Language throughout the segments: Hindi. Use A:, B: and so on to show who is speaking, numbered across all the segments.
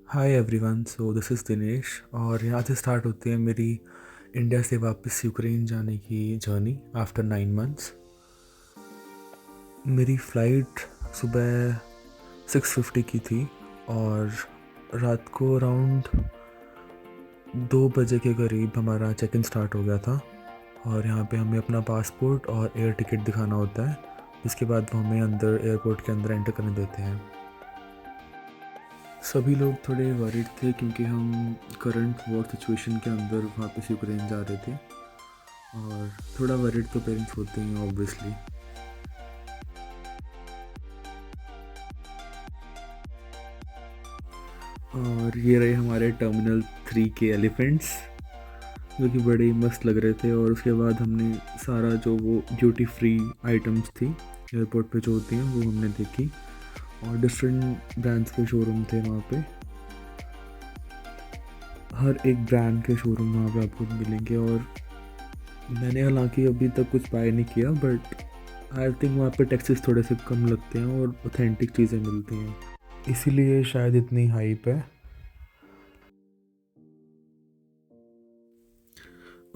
A: Hi everyone, so this is Dinesh और यहाँ से स्टार्ट होती है मेरी इंडिया से वापस यूक्रेन जाने की जर्नी आफ्टर 9 मंथ्स। मेरी फ़्लाइट सुबह 6:50 की थी और रात को अराउंड 2 बजे के करीब हमारा चेक इन स्टार्ट हो गया था। और यहाँ पे हमें अपना पासपोर्ट और एयर टिकट दिखाना होता है, जिसके बाद वो हमें अंदर एयरपोर्ट के अंदर एंटर करने देते हैं। सभी लोग थोड़े वरीड थे क्योंकि हम करंट वॉर सिचुएशन के अंदर वापस यूक्रेन जा रहे थे, और थोड़ा वरीड तो पेरेंट्स होते ही हैं ऑब्वियसली। और ये रहे हमारे टर्मिनल 3 के एलिफेंट्स, जो कि बड़े ही मस्त लग रहे थे। और उसके बाद हमने सारा जो वो ड्यूटी फ्री आइटम्स थी एयरपोर्ट पे जो होती हैं वो हमने देखी, और डिफरेंट ब्रांड्स के शोरूम थे वहाँ पे। हर एक ब्रांड के शोरूम वहाँ पे आपको मिलेंगे, और मैंने हालांकि अभी तक कुछ बाय नहीं किया, बट आई थिंक वहाँ पे टैक्सेस थोड़े से कम लगते हैं और ऑथेंटिक चीज़ें मिलती हैं, इसीलिए शायद इतनी हाइप है।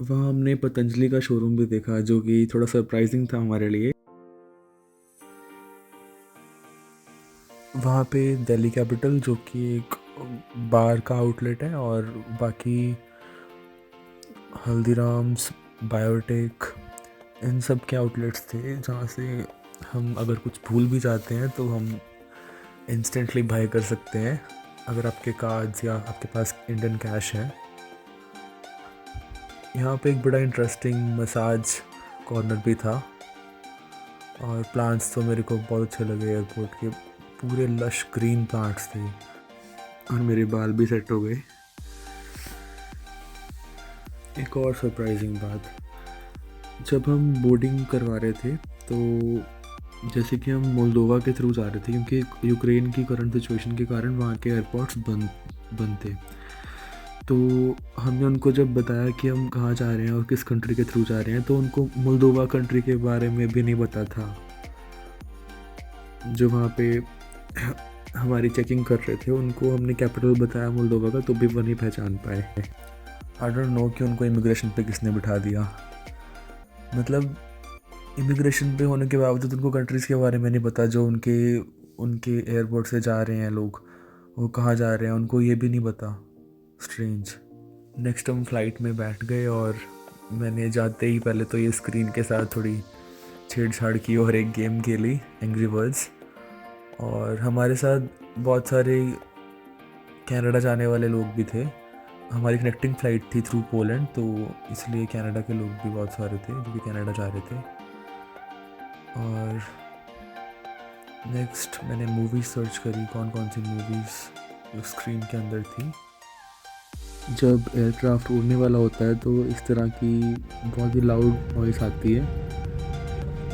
A: वहाँ हमने पतंजलि का शोरूम भी देखा, जो कि थोड़ा सरप्राइजिंग था हमारे लिए। वहाँ पे दिल्ली कैपिटल, जो कि एक बार का आउटलेट है, और बाकी हल्दीराम्स, बायोटेक, इन सब के आउटलेट्स थे जहाँ से हम अगर कुछ भूल भी जाते हैं तो हम इंस्टेंटली बाय कर सकते हैं अगर आपके कार्ड्स या आपके पास इंडियन कैश है। यहाँ पे एक बड़ा इंटरेस्टिंग मसाज कॉर्नर भी था, और प्लांट्स तो मेरे को बहुत अच्छे लगे। एयरपोर्ट के पूरे लश ग्रीन प्लांट्स थे, और मेरे बाल भी सेट हो गए। एक और सरप्राइजिंग बात, जब हम बोर्डिंग करवा रहे थे तो जैसे कि हम मोल्दोवा के थ्रू जा रहे थे, क्योंकि यूक्रेन की करंट सिचुएशन के कारण वहाँ के एयरपोर्ट्स बंद थे। तो हमने उनको जब बताया कि हम कहाँ जा रहे हैं और किस कंट्री के थ्रू जा रहे हैं, तो उनको मोल्दोवा कंट्री के बारे में भी नहीं पता था। जो वहाँ पे हमारी चेकिंग कर रहे थे उनको हमने कैपिटल बताया मोल्दोवा का, तो भी वो नहीं पहचान पाए। आई डोंट नो कि उनको इमिग्रेशन पे किसने बिठा दिया। मतलब इमिग्रेशन पे होने के बावजूद उनको कंट्रीज़ के बारे में नहीं पता, जो उनके उनके एयरपोर्ट से जा रहे हैं लोग, वो कहाँ जा रहे हैं उनको ये भी नहीं पता। स्ट्रेंज। नेक्स्ट हम फ्लाइट में बैठ गए, और मैंने जाते ही पहले तो ये स्क्रीन के साथ थोड़ी छेड़छाड़ की और एक गेम खेली, एंग्री बर्ड्स। और हमारे साथ बहुत सारे कनाडा जाने वाले लोग भी थे। हमारी कनेक्टिंग फ़्लाइट थी थ्रू पोलैंड, तो इसलिए कनाडा के लोग भी बहुत सारे थे जो कि कनाडा जा रहे थे। और नेक्स्ट मैंने मूवीज़ सर्च करी, कौन कौन सी मूवीज़ स्क्रीन के अंदर थी। जब एयरक्राफ्ट उड़ने वाला होता है तो इस तरह की बहुत ही लाउड नॉइस आती है,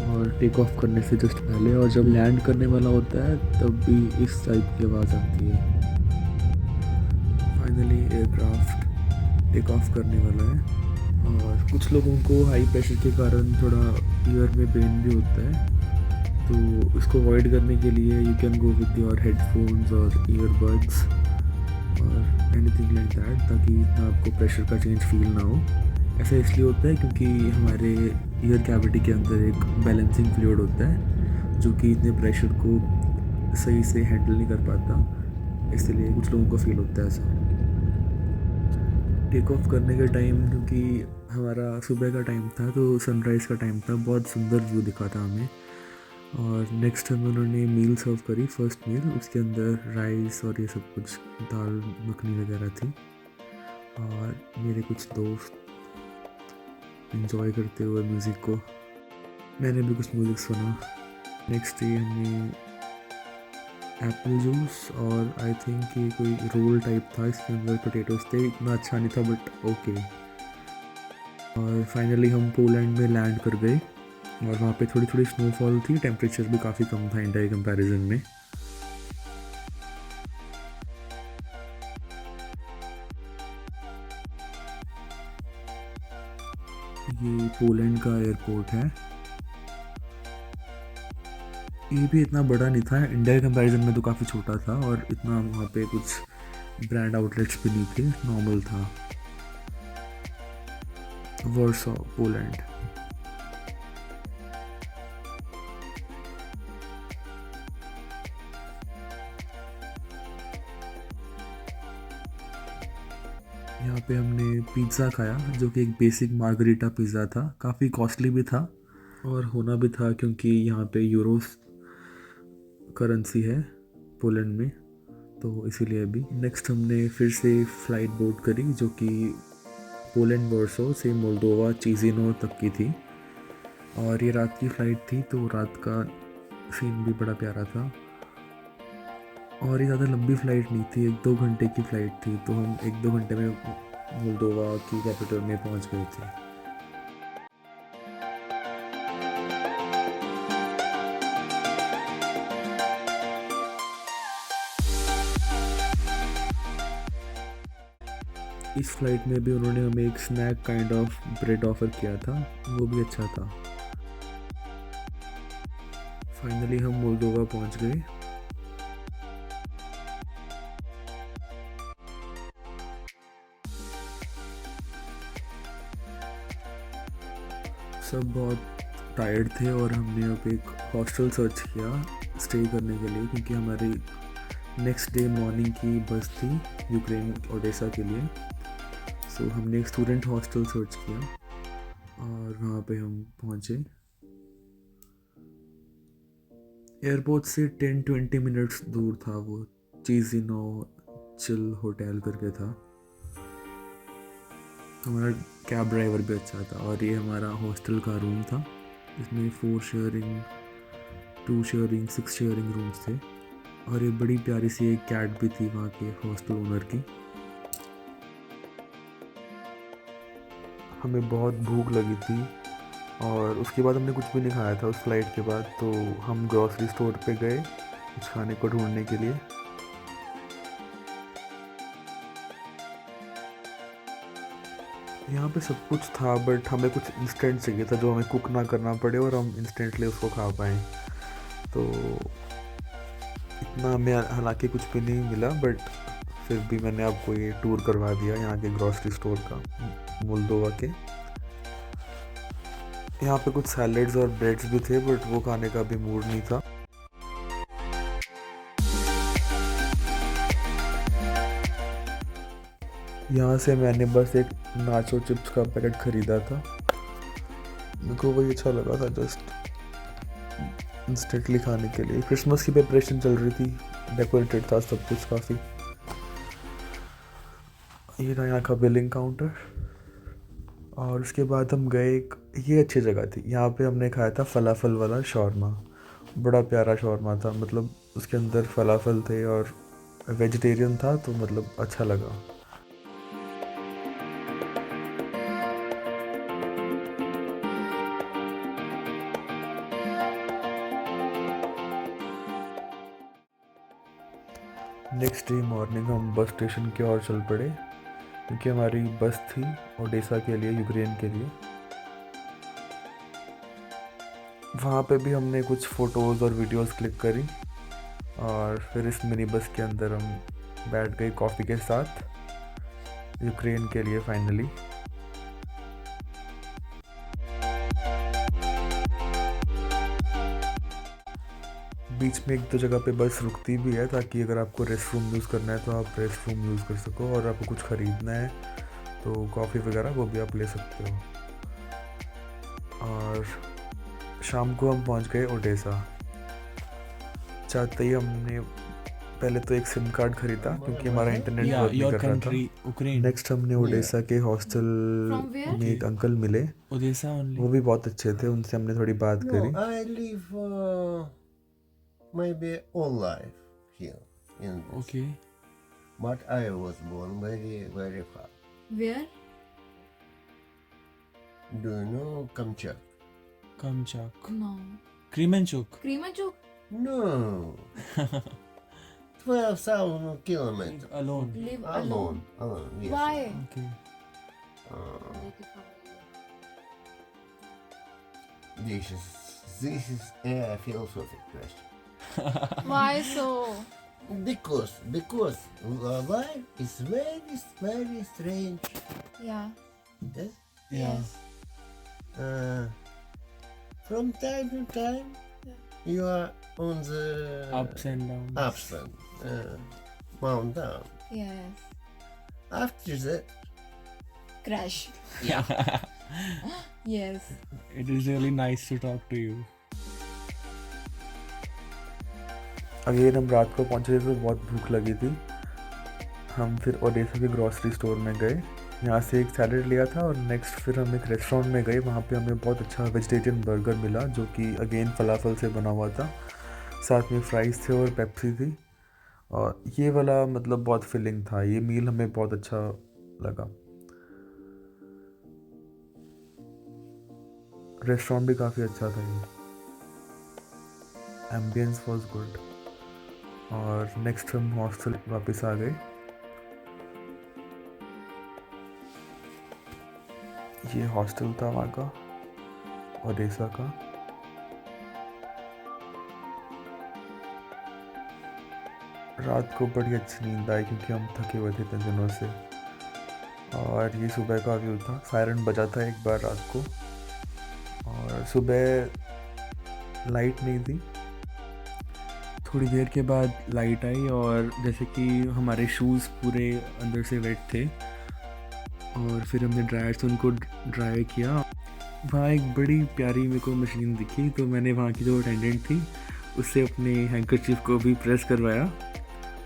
A: और टेक ऑफ करने से जस्ट पहले, और जब लैंड करने वाला होता है तब भी इस टाइप की आवाज़ आती है। फाइनली एयरक्राफ्ट टेक ऑफ करने वाला है, और कुछ लोगों को हाई प्रेशर के कारण थोड़ा ईयर में पेन भी होता है, तो इसको अवॉइड करने के लिए you can go with your headphones और ईयरबड्स और एनीथिंग लाइक दैट, ताकि आपको प्रेशर का चेंज फील ना हो। ऐसा इसलिए होता है क्योंकि हमारे ईयर कैविटी के अंदर एक बैलेंसिंग फ्लूइड होता है, जो कि इतने प्रेशर को सही से हैंडल नहीं कर पाता, इसलिए कुछ लोगों को फील होता है ऐसा। टेक ऑफ करने के टाइम, क्योंकि हमारा सुबह का टाइम था तो सनराइज़ का टाइम था, बहुत सुंदर व्यू दिखा था हमें। और नेक्स्ट हमें उन्होंने मील सर्व करी, फर्स्ट मील, उसके अंदर राइस और ये सब कुछ, दाल मखनी वगैरह थी। और मेरे कुछ दोस्त इन्जॉय करते हुए म्यूज़िक को, मैंने भी कुछ म्यूज़िक सुना। नेक्स्ट डे हमने एप्पल जूस, और आई थिंक ये कोई रोल टाइप था, इसके अंदर पोटैटोस थे, इतना अच्छा नहीं था बट ओके। और फाइनली हम पोलैंड में लैंड कर गए, और वहाँ पे थोड़ी थोड़ी स्नोफॉल थी, टेम्परेचर भी काफ़ी कम था इंडिया के कंपैरिजन में। ये पोलैंड का एयरपोर्ट है, ये भी इतना बड़ा नहीं था, इंडिया के कंपैरिजन में तो काफ़ी छोटा था, और इतना वहाँ पे कुछ ब्रांड आउटलेट्स भी नहीं थे, नॉर्मल था। Warsaw, Poland. यहाँ पे हमने पिज़्ज़ा खाया जो कि एक बेसिक मार्गरीटा पिज़्ज़ा था, काफ़ी कॉस्टली भी था और होना भी था क्योंकि यहाँ पे यूरोस करेंसी है पोलैंड में, तो इसीलिए भी। नेक्स्ट हमने फिर से फ़्लाइट बोर्ड करी जो कि पोलैंड वॉर्सो से मोल्दोवा चिज़िनो तक की थी और ये रात की फ़्लाइट थी, तो रात का सीन भी बड़ा प्यारा था। और ये ज़्यादा लंबी फ़्लाइट नहीं थी, 1-2 घंटे की फ़्लाइट थी, तो हम 1-2 घंटे में मोल्दोवा की कैपिटल में पहुंच गए थे। इस फ्लाइट में भी उन्होंने हमें एक snack kind of bread offer किया था, वो भी अच्छा था। फाइनली हम मोल्दोवा पहुंच गए। सब बहुत टायर्ड थे और हमने अब एक हॉस्टल सर्च किया स्टे करने के लिए, क्योंकि हमारी नेक्स्ट डे मॉर्निंग की बस थी यूक्रेन ओडेसा के लिए। सो हमने एक स्टूडेंट हॉस्टल सर्च किया और वहाँ पे हम पहुँचे। एयरपोर्ट से 10-20 मिनट्स दूर था वो, चिज़िनो चिल होटल करके था। हमारा कैब ड्राइवर भी अच्छा था और ये हमारा हॉस्टल का रूम था। इसमें 4 शेयरिंग, 2 शेयरिंग, 6 शेयरिंग रूम्स थे और ये बड़ी प्यारी सी एक कैट भी थी वहाँ के हॉस्टल ओनर की। हमें बहुत भूख लगी थी और उसके बाद हमने कुछ भी नहीं खाया था उस फ्लाइट के बाद, तो हम ग्रॉसरी स्टोर पे गए कुछ खाने को ढूंढने के लिए। यहाँ पे सब कुछ था बट हमें कुछ इंस्टेंट चाहिए था जो हमें कुक ना करना पड़े और हम इंस्टेंटली उसको खा पाएँ, तो इतना हमें हालांकि कुछ भी नहीं मिला, बट फिर भी मैंने आपको ये टूर करवा दिया यहाँ के ग्रॉसरी स्टोर का मोल्दोवा के। यहाँ पे कुछ सैलेड्स और ब्रेड्स भी थे बट वो खाने का भी मूड नहीं था। यहाँ से मैंने बस एक नाचो चिप्स का पैकेट ख़रीदा था, मेरे को वही अच्छा लगा था जस्ट इंस्टेंटली खाने के लिए। क्रिसमस की प्रिपरेशन चल रही थी, डेकोरेटेड था सब कुछ काफ़ी। ये रहा यहाँ का बिलिंग काउंटर और उसके बाद हम गए एक, ये अच्छी जगह थी, यहाँ पे हमने खाया था फलाफल वाला शॉर्मा। बड़ा प्यारा शॉर्मा था, मतलब उसके अंदर फलाफल थे और वेजिटेरियन था, तो मतलब अच्छा लगा। नेक्स्ट डे मॉर्निंग हम बस स्टेशन की ओर चल पड़े क्योंकि हमारी बस थी ओडेसा के लिए, यूक्रेन के लिए। वहाँ पे भी हमने कुछ फ़ोटोज़ और वीडियोस क्लिक करी और फिर इस मिनी बस के अंदर हम बैठ गए कॉफ़ी के साथ यूक्रेन के लिए फाइनली। बीच में 1-2 जगह पे बस रुकती भी है ताकि अगर आपको रेस्ट रूम यूज़ करना है तो आप रेस्ट रूम यूज़ कर सको, और आपको कुछ ख़रीदना है तो कॉफ़ी वगैरह वो भी आप ले सकते हो। और शाम को हम पहुंच गए ओडेसा। चाहते ही हमने पहले तो एक सिम कार्ड खरीदा क्योंकि हमारा इंटरनेट वर्क नहीं कर रहा था। नेक्स्ट हमने ओडेसा के हॉस्टल में एक अंकल मिले, वो भी बहुत अच्छे थे, उनसे हमने थोड़ी बात करी।
B: I live maybe all life here in this.
C: Okay.
B: But I was born very, very far.
D: Where?
B: Do you know Kamchak?
C: Kamchak.
D: No.
C: Kremenchuk.
D: Kremenchuk?
B: No. 12,000 kilometers.
C: Alone.
D: Live
B: Alone. Alone, yes.
D: Why?
C: Okay.
B: This is a philosophic question.
D: Why so?
B: Because life is very very strange.
D: Yeah.
B: Yes.
C: Yeah.
B: From time to time, you are on the
C: Ups and downs.
B: ups and down down.
D: Yes.
B: After that,
D: Crash.
C: Yeah.
D: Yes.
C: It is really nice to talk to you.
A: Again हम रात को पहुंचे थे तो बहुत भूख लगी थी। हम फिर ओडेसा के ग्रॉसरी स्टोर में गए, यहाँ से एक सैलेड लिया था और नेक्स्ट फिर हम एक रेस्टोरेंट में गए। वहाँ पे हमें बहुत अच्छा वेजिटेरियन बर्गर मिला जो कि अगेन फलाफल से बना हुआ था, साथ में फ्राइज़ थे और पेप्सी थी। और ये वाला मतलब बहुत फिलिंग था, ये मील हमें बहुत अच्छा लगा। रेस्टोरेंट भी काफ़ी अच्छा था, ये एम्बियंस वॉज गुड। और नेक्स्ट हम हॉस्टल वापस आ गए। ये हॉस्टल था वहाँ का, ओडेसा का। रात को बड़ी अच्छी नींद आई क्योंकि हम थके हुए थे इतने दिनों से। और ये सुबह का व्यू था, सायरन बजा था एक बार रात को। और सुबह लाइट नहीं थी, थोड़ी देर के बाद लाइट आई और जैसे कि हमारे शूज़ पूरे अंदर से वेट थे और फिर हमने ड्रायर से उनको ड्राई किया। वहाँ एक बड़ी प्यारी मेरे को मशीन दिखी तो मैंने वहाँ की जो अटेंडेंट थी उससे अपने हैंकरचीफ को भी प्रेस करवाया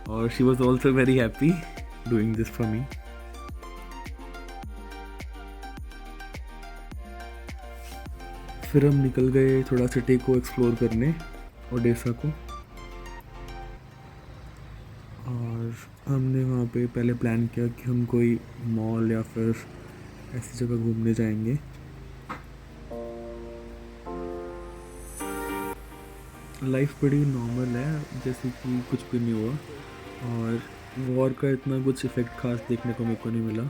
A: और she was also very happy doing this for me. फिर हम निकल गए थोड़ा सिटी को एक्सप्लोर करने, ओडेसा को। और हमने वहाँ पे पहले प्लान किया कि हम कोई मॉल या फिर ऐसी जगह घूमने जाएंगे। लाइफ बड़ी नॉर्मल है, जैसे कि कुछ भी नहीं हुआ और वॉर का इतना कुछ इफ़ेक्ट खास देखने को मेरे को नहीं मिला,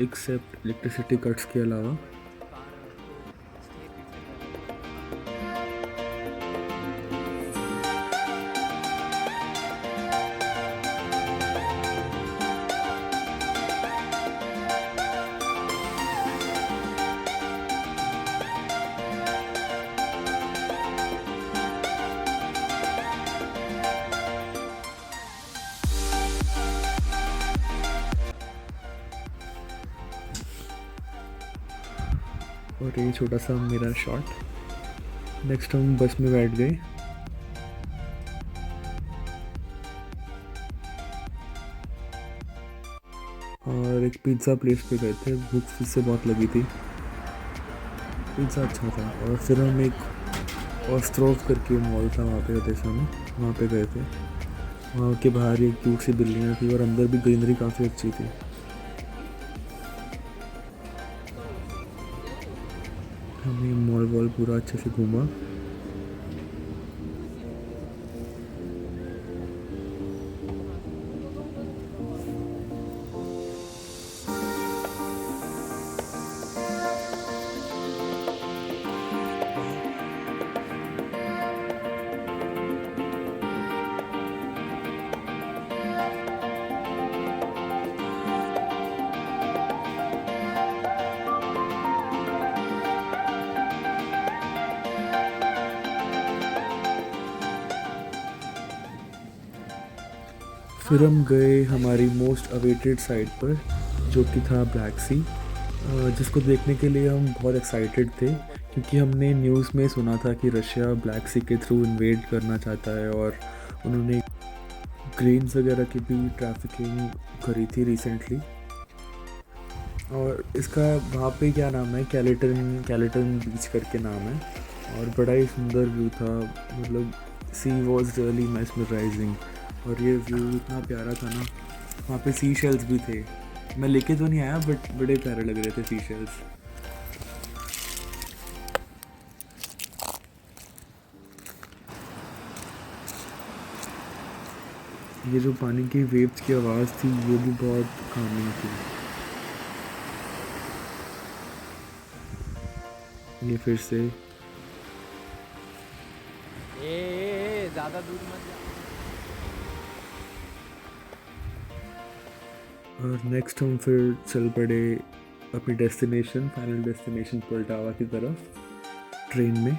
A: एक्सेप्ट इलेक्ट्रिसिटी कट्स के अलावा। और ये छोटा सा मेरा शॉट। नेक्स्ट हम बस में बैठ गए और एक पिज़्ज़ा प्लेस पे गए थे, भूख फिर से बहुत लगी थी, पिज़्ज़ा अच्छा था। और फिर हम एक ऑस्ट्रोव करके मॉल था वहाँ पे ओडेसा में, वहाँ पे गए थे। वहाँ के बाहर एक क्यूट सी बिल्डिंग थी और अंदर भी ग्रीनरी काफ़ी अच्छी थी। हमने मॉल वॉल पूरा अच्छे से घूमा। फिर हम गए हमारी मोस्ट अवेटेड साइट पर जो कि था ब्लैक सी, जिसको देखने के लिए हम बहुत एक्साइटेड थे क्योंकि हमने न्यूज़ में सुना था कि रशिया ब्लैक सी के थ्रू इन्वेड करना चाहता है और उन्होंने ग्रेन्स वगैरह की भी ट्रैफिकिंग करी थी रिसेंटली। और इसका वहाँ पे क्या नाम है, कैलेटन बीच करके नाम है और बड़ा ही सुंदर व्यू था, मतलब सी वॉज रियली मेस्मराइजिंग। और ये व्यू इतना प्यारा था ना, वहाँ पे सी शेल्स भी थे, मैं लेके तो नहीं आया बट बड़े प्यारे लग रहे थे सी शेल्स। ये जो पानी की वेव्स की आवाज़ थी ये भी बहुत कामिंग थी। ये फिर से
E: ज़्यादा दूर मत जा।
A: और नेक्स्ट हम फिर चल पड़े अपनी डेस्टिनेशन, फाइनल डेस्टिनेशन पोल्टावा की तरफ ट्रेन में।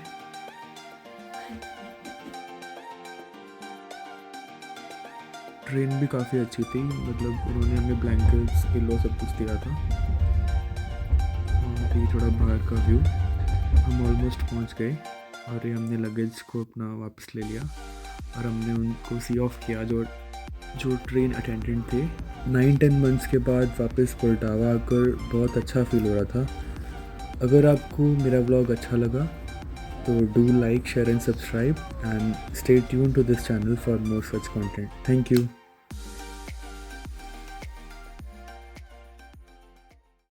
A: ट्रेन भी काफ़ी अच्छी थी, मतलब उन्होंने हमें ब्लैंकेट्स, पिलो सब कुछ दिया था। और ये थोड़ा बाहर का व्यू, हम ऑलमोस्ट पहुंच गए और ये हमने लगेज को अपना वापस ले लिया और हमने उनको सी ऑफ किया। जो ट्रेन अटेंडेंट थे, 9-10 मंथ्स के बाद वापस पोल्टावा आकर बहुत अच्छा फील हो रहा था। अगर आपको मेरा व्लॉग अच्छा लगा तो do like, share and subscribe and stay tune to this channel for more such content. Thank you.